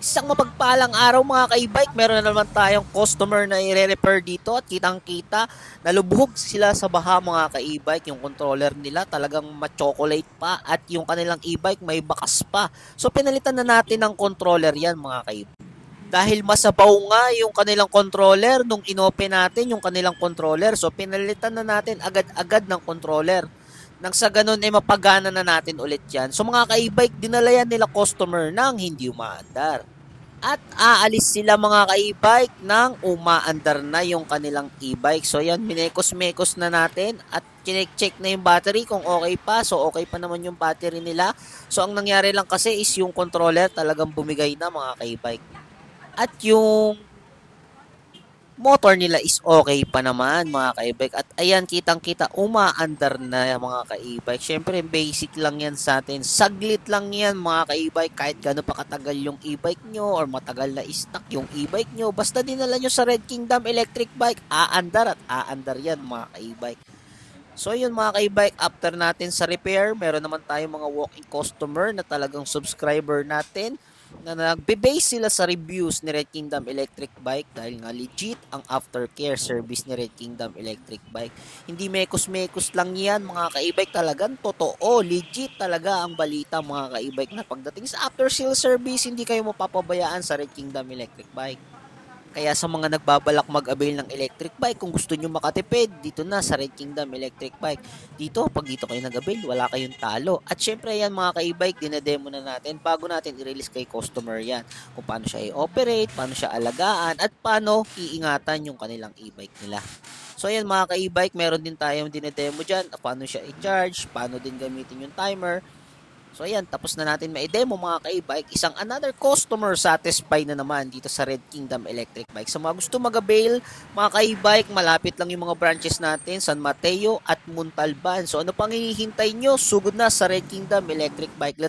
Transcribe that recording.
Isang mapagpalang araw mga ka-e-bike, meron na naman tayong customer na i-repair dito at kitang-kita nalubog sila sa baha mga ka-e-bike. Yung controller nila talagang ma-chocolate pa at yung kanilang e-bike may bakas pa. So pinalitan na natin ng controller yan mga ka-e-bike. Dahil masabaw nga yung kanilang controller nung inopen natin yung kanilang controller. So pinalitan na natin agad-agad ng controller. Nang sa ganun ay mapagana na natin ulit yan. So mga ka-e-bike, dinala yan nila customer nang hindi umaandar. At aalis sila mga ka-e-bike nang umaandar na yung kanilang e-bike. So yan, minekos-mekos na natin at check na yung battery kung okay pa. So okay pa naman yung battery nila. So ang nangyari lang kasi is yung controller talagang bumigay na mga ka-e-bike. At yung motor nila is okay pa naman mga ka-e-bike. At ayan, kitang-kita, umaandar na mga ka-e-bike. Syempre, basic lang yan sa atin. Saglit lang yan mga ka-e-bike. Kahit gano'n pa katagal yung e-bike nyo or matagal na stock yung e-bike nyo. Basta dinala nyo sa Red Kingdom Electric Bike, aandar at aandar yan mga ka-e-bike. So yun mga ka-e-bike, after natin sa repair, meron naman tayong mga walk-in customer na talagang subscriber natin na nagbe-base sila sa reviews ni Red Kingdom Electric Bike dahil nga legit ang aftercare service ni Red Kingdom Electric Bike. Hindi mekos-mekos lang yan mga ka-e-bike, talagang totoo, legit talaga ang balita mga ka-e-bike na pagdating sa after sale service, hindi kayo mapapabayaan sa Red Kingdom Electric Bike. Kaya sa mga nagbabalak mag-avail ng electric bike, kung gusto nyo makatipid, dito na sa Red Kingdom Electric Bike. Pag dito kayo nag-avail, wala kayong talo. At syempre yan mga ka-e-bike, dinedemo na natin bago natin i-release kay customer yan. Kung paano siya i-operate, paano siya alagaan, at paano iingatan yung kanilang e-bike nila. So yan mga ka-e-bike, meron din tayong dinedemo dyan, paano siya i-charge, paano din gamitin yung timer. So ayan, tapos na natin ma-demo mga ka-e-bike. Isang another customer satisfied na naman dito sa Red Kingdom Electric Bike. Sa mga gusto mag-avail, mga ka-e-bike, malapit lang yung mga branches natin, San Mateo at Montalban. So ano pang hihintay nyo? Sugod na sa Red Kingdom Electric Bike. Let's